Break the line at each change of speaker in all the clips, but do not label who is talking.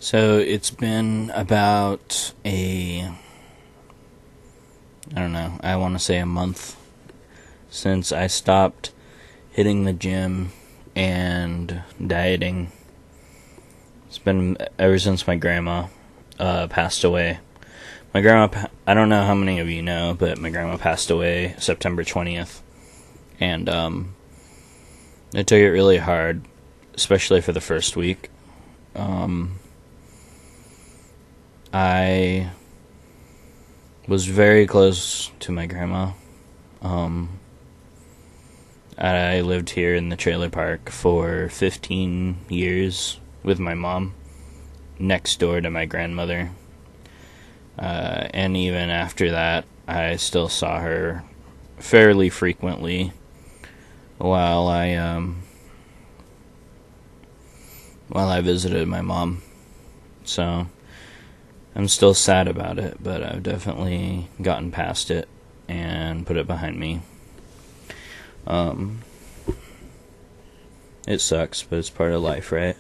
So it's been about I don't know, I want to say a month since I stopped hitting the gym and dieting. It's been ever since my grandma passed away. I don't know how many of you know, but my grandma passed away September 20th. And I took it really hard, especially for the first week. I was very close to my grandma. I lived here in the trailer park for 15 years with my mom, next door to my grandmother. And even after that, I still saw her fairly frequently while I visited my mom. So I'm still sad about it, but I've definitely gotten past it and put it behind me. It sucks, but it's part of life, right?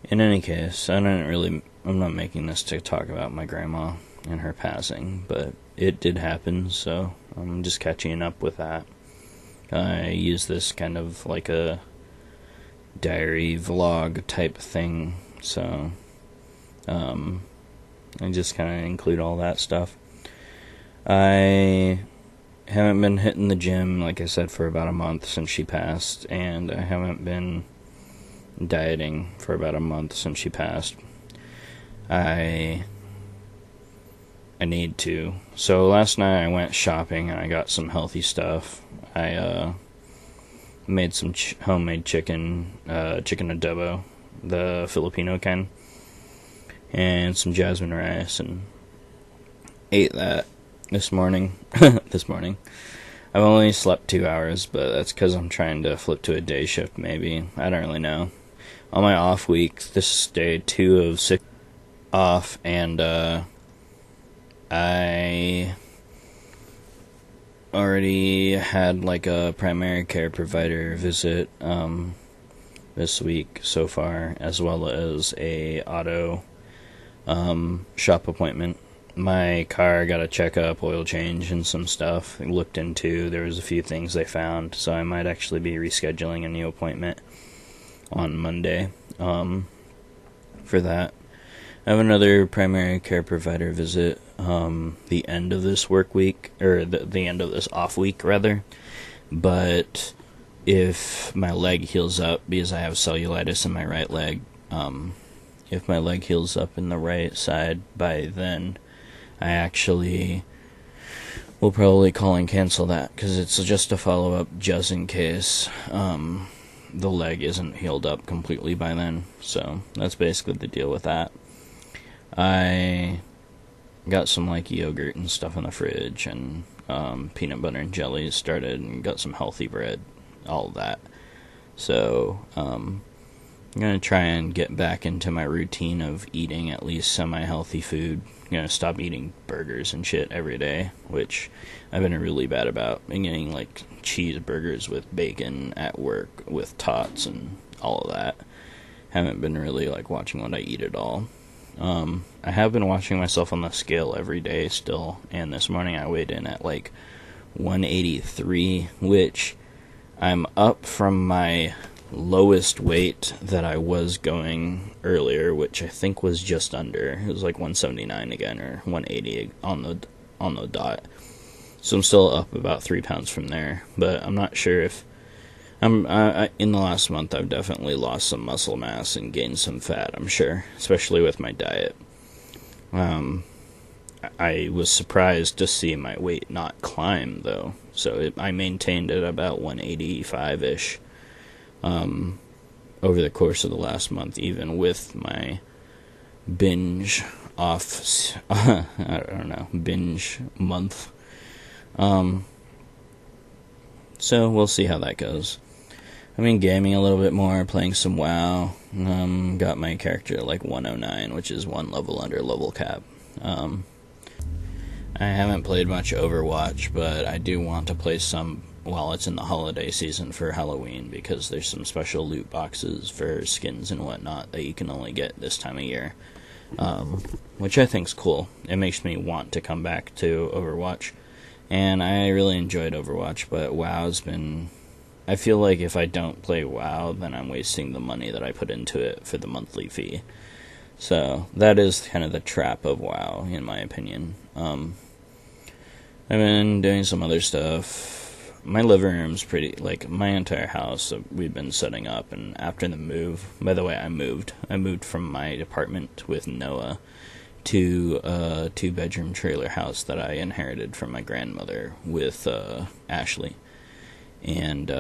In any case, I'm not making this to talk about my grandma and her passing, but it did happen, so I'm just catching up with that. I use this kind of like a diary vlog type thing, so I just kind of include all that stuff. I haven't been hitting the gym, like I said, for about a month since she passed, and I haven't been dieting for about a month since she passed. I need to. So last night I went shopping and I got some healthy stuff. I made some homemade chicken adobo, the Filipino kind, and some jasmine rice, and ate that this morning. I've only slept 2 hours, but that's because I'm trying to flip to a day shift, maybe. I don't really know. On my off week, this is day 2 of 6 off, and I already had like a primary care provider visit this week so far, as well as a auto shop appointment. My car got a checkup, oil change, and some stuff. I looked into. There was a few things they found, so I might actually be rescheduling a new appointment on Monday for that. I have another primary care provider visit the end of this work week, or the end of this off week, rather. But if my leg heals up, because I have cellulitis in my right leg, if my leg heals up in the right side by then, I actually will probably call and cancel that, because it's just a follow-up just in case the leg isn't healed up completely by then. So that's basically the deal with that. I got some like yogurt and stuff in the fridge, and peanut butter and jelly started, and got some healthy bread, all of that. So I'm going to try and get back into my routine of eating at least semi-healthy food. I'm going to stop eating burgers and shit every day, which I've been really bad about. I'm getting like cheeseburgers with bacon at work with tots and all of that. Haven't been really like watching what I eat at all. I have been watching myself on the scale every day still, and this morning I weighed in at like 183, which I'm up from my lowest weight that I was going earlier, which I think was just under. It was like 179 again, or 180 on the dot. So I'm still up about 3 pounds from there, but I'm not sure if in the last month I've definitely lost some muscle mass and gained some fat, I'm sure, especially with my diet. I was surprised to see my weight not climb, though, so I maintained it about 185-ish over the course of the last month, even with my binge binge month. So we'll see how that goes. I've been gaming a little bit more, playing some WoW. Got my character at like 109, which is 1 level under level cap. I haven't played much Overwatch, but I do want to play some while it's in the holiday season for Halloween, because there's some special loot boxes for skins and whatnot that you can only get this time of year, which I think's cool. It makes me want to come back to Overwatch, and I really enjoyed Overwatch, but WoW's been... I feel like if I don't play WoW, then I'm wasting the money that I put into it for the monthly fee. So, that is kind of the trap of WoW, in my opinion. I've been doing some other stuff. My living room's pretty, like, my entire house, we've been setting up, and after the move... By the way, I moved from my apartment with Noah to a 2-bedroom trailer house that I inherited from my grandmother with Ashley. And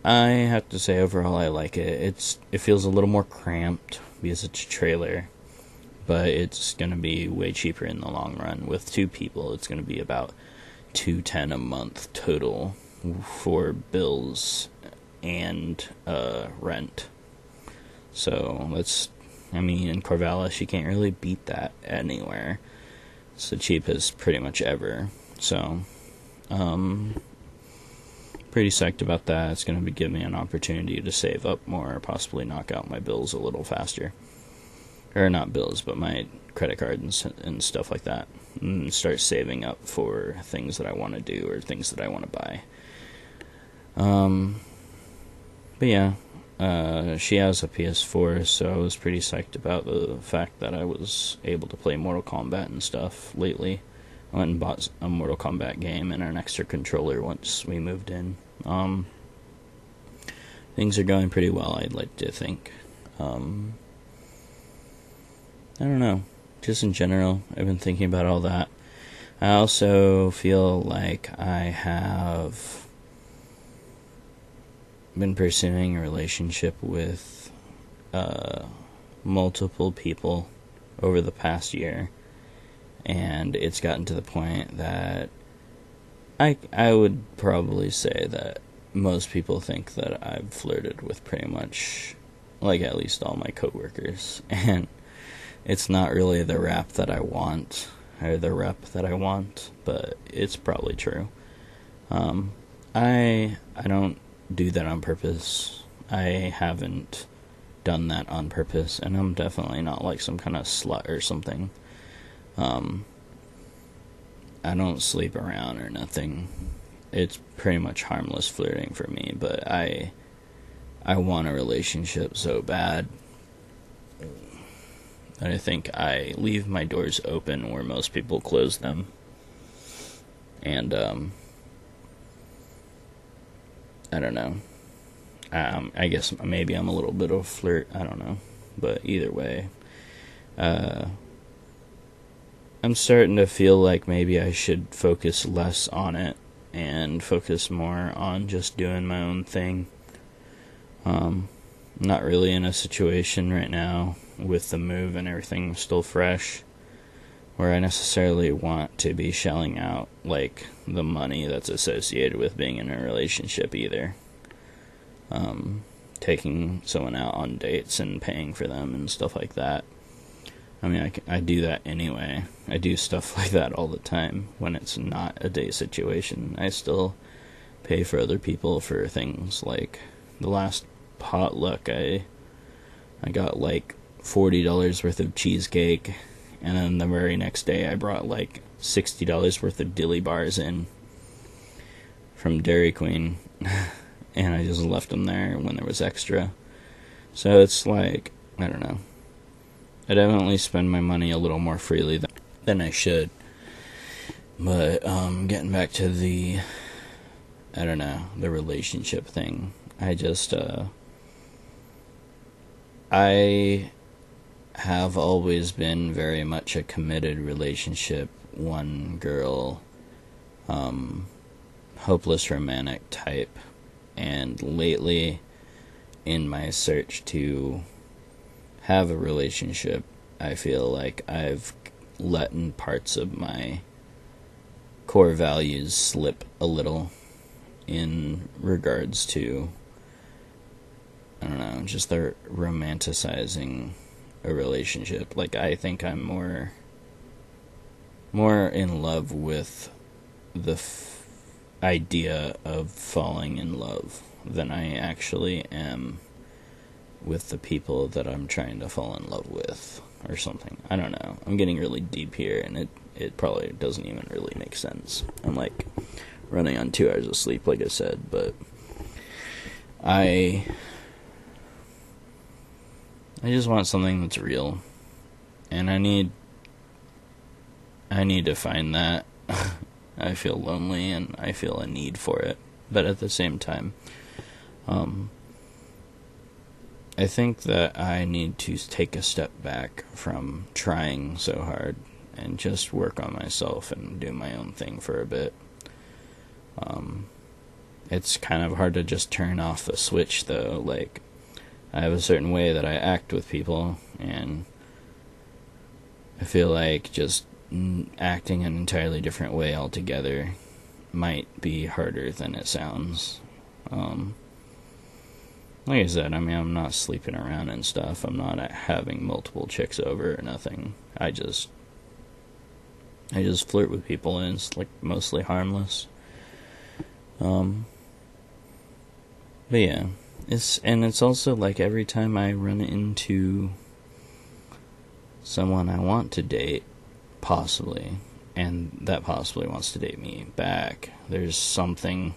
I have to say, overall, I like it. It feels a little more cramped because it's a trailer, but it's going to be way cheaper in the long run. With 2 people, it's going to be about $210 a month total for bills and rent. So that's, I mean, in Corvallis, you can't really beat that anywhere. It's the cheapest pretty much ever. So, pretty psyched about that. It's going to give me an opportunity to save up more, possibly knock out my bills a little faster. Or not bills, but my credit card and stuff like that. And start saving up for things that I want to do or things that I want to buy. But yeah, she has a PS4, so I was pretty psyched about the fact that I was able to play Mortal Kombat and stuff lately. I went and bought a Mortal Kombat game and an extra controller once we moved in. Things are going pretty well, I'd like to think. I don't know. Just in general, I've been thinking about all that. I also feel like I have been pursuing a relationship with multiple people over the past year. And it's gotten to the point that I would probably say that most people think that I've flirted with pretty much, like, at least all my coworkers. And it's not really the rap that I want, or the rep that I want, but it's probably true. I don't do that on purpose. I haven't done that on purpose, and I'm definitely not like some kind of slut or something. I don't sleep around or nothing. It's pretty much harmless flirting for me, but I want a relationship so bad that I think I leave my doors open where most people close them. And, I don't know. I guess maybe I'm a little bit of a flirt, I don't know. But either way, I'm starting to feel like maybe I should focus less on it and focus more on just doing my own thing. I'm not really in a situation right now with the move and everything still fresh where I necessarily want to be shelling out like the money that's associated with being in a relationship either. Taking someone out on dates and paying for them and stuff like that. I mean, I do that anyway. I do stuff like that all the time when it's not a date situation. I still pay for other people for things like the last potluck. I got like $40 worth of cheesecake, and then the very next day I brought like $60 worth of dilly bars in from Dairy Queen, and I just left them there when there was extra. So it's like, I don't know. I definitely spend my money a little more freely than I should. But, getting back to the, I don't know, the relationship thing. I just, I have always been very much a committed relationship, one girl, hopeless romantic type. And lately, in my search to have a relationship, I feel like I've let in parts of my core values slip a little in regards to, I don't know, just the romanticizing a relationship. Like, I think I'm more in love with the idea of falling in love than I actually am with the people that I'm trying to fall in love with, or something. I don't know. I'm getting really deep here, and it probably doesn't even really make sense. I'm like running on 2 hours of sleep, like I said, but I just want something that's real, and I need to find that. I feel lonely, and I feel a need for it, but at the same time, I think that I need to take a step back from trying so hard and just work on myself and do my own thing for a bit. It's kind of hard to just turn off the switch, though. Like, I have a certain way that I act with people, and I feel like just acting an entirely different way altogether might be harder than it sounds. Like I said, I mean, I'm not sleeping around and stuff. I'm not having multiple chicks over or nothing. I just flirt with people, and it's like mostly harmless. But yeah, it's also like every time I run into someone I want to date, possibly, and that possibly wants to date me back, there's something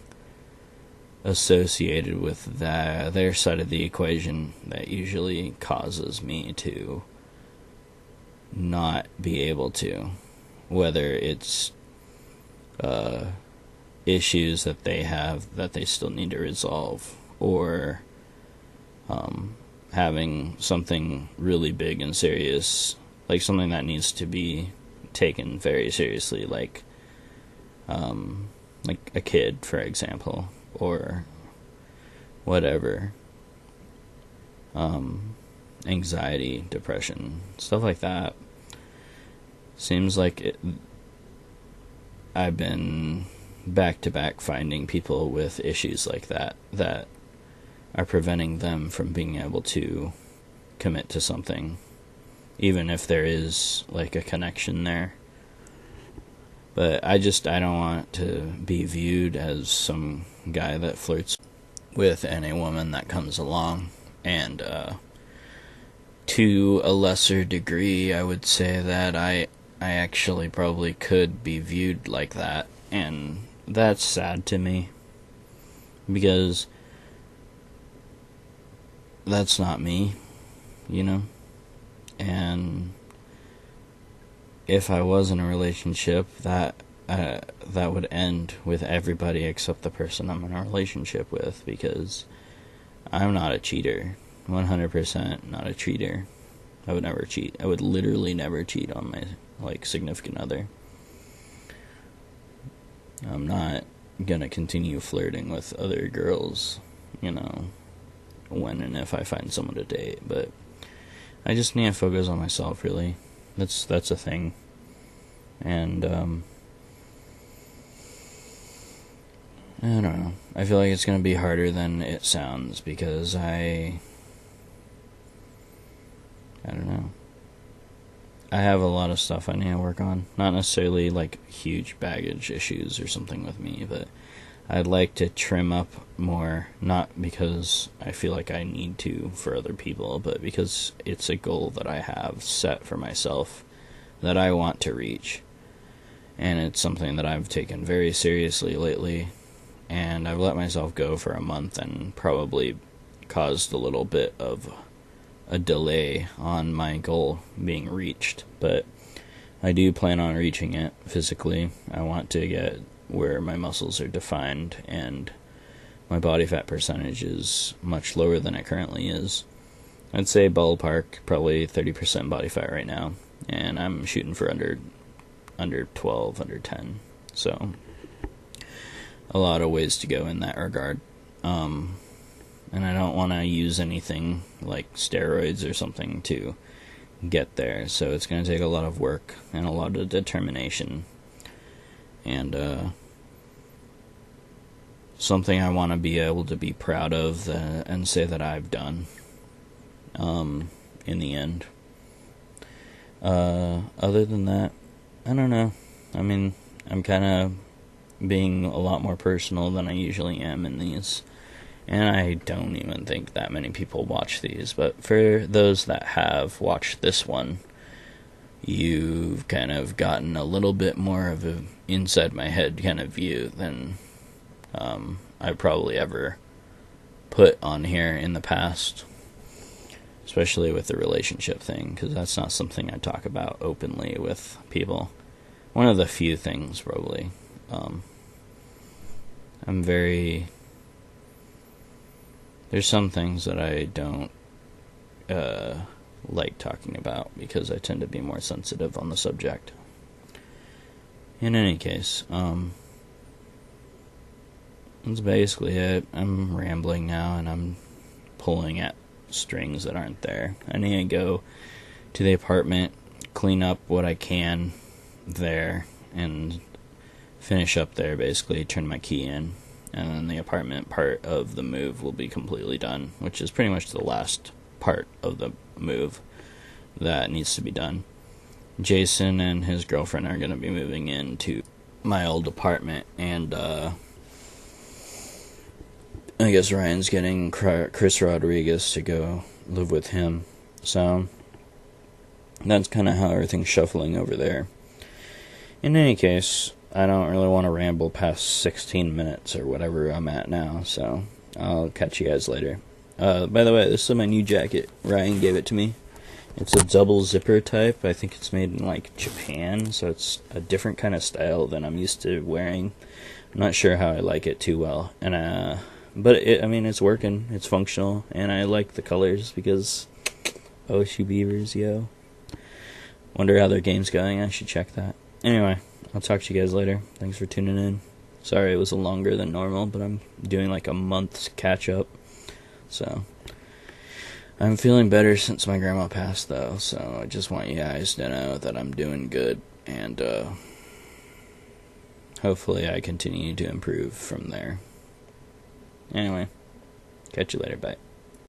associated with their side of the equation that usually causes me to not be able to, whether it's issues that they have that they still need to resolve, or having something really big and serious, like something that needs to be taken very seriously, like a kid, for example, or whatever. Anxiety, depression, stuff like that. Seems like I've been back to back finding people with issues like that are preventing them from being able to commit to something, even if there is like a connection there. But I don't want to be viewed as some guy that flirts with any woman that comes along. And to a lesser degree, I would say that I actually probably could be viewed like that, and that's sad to me, because that's not me, you know? And if I was in a relationship, that would end with everybody except the person I'm in a relationship with, because I'm not a cheater. 100% not a cheater. I would never cheat. I would literally never cheat on my significant other. I'm not gonna continue flirting with other girls, when and if I find someone to date. But I just need to focus on myself, really. That's a thing. And I don't know. I feel like it's gonna be harder than it sounds, because I don't know. I have a lot of stuff I need to work on. Not necessarily huge baggage issues or something with me, but I'd like to trim up more, not because I feel like I need to for other people, but because it's a goal that I have set for myself that I want to reach. And it's something that I've taken very seriously lately, and I've let myself go for a month and probably caused a little bit of a delay on my goal being reached, but I do plan on reaching it physically. I want to get where my muscles are defined and my body fat percentage is much lower than it currently is. I'd say ballpark probably 30% body fat right now, and I'm shooting for under 12, under 10. So a lot of ways to go in that regard. And I don't want to use anything like steroids or something to get there. So it's going to take a lot of work and a lot of determination. And something I want to be able to be proud of and say that I've done in the end. Other than that, I don't know. I mean, I'm kind of being a lot more personal than I usually am in these. And I don't even think that many people watch these, but for those that have watched this one, you've kind of gotten a little bit more of a inside my head kind of view than I probably ever put on here in the past, especially with the relationship thing, because that's not something I talk about openly with people. One of the few things, probably. There's some things that I don't like talking about because I tend to be more sensitive on the subject. In any case, that's basically it. I'm rambling now, and I'm pulling at strings that aren't there. I need to go to the apartment, clean up what I can there, and finish up there, basically, turn my key in. And then the apartment part of the move will be completely done, which is pretty much the last part of the move that needs to be done. Jason and his girlfriend are going to be moving into my old apartment, and I guess Ryan's getting Chris Rodriguez to go live with him. So that's kind of how everything's shuffling over there. In any case, I don't really want to ramble past 16 minutes or whatever I'm at now, so I'll catch you guys later. By the way, this is my new jacket. Ryan gave it to me. It's a double zipper type. I think it's made in, like, Japan, so it's a different kind of style than I'm used to wearing. I'm not sure how I like it too well. But it's working. It's functional, and I like the colors because OSU Beavers, yo. Wonder how their game's going. I should check that. Anyway, I'll talk to you guys later. Thanks for tuning in. Sorry it was longer than normal, but I'm doing like a month's catch-up. So, I'm feeling better since my grandma passed, though. So, I just want you guys to know that I'm doing good. And, hopefully I continue to improve from there. Anyway, catch you later. Bye.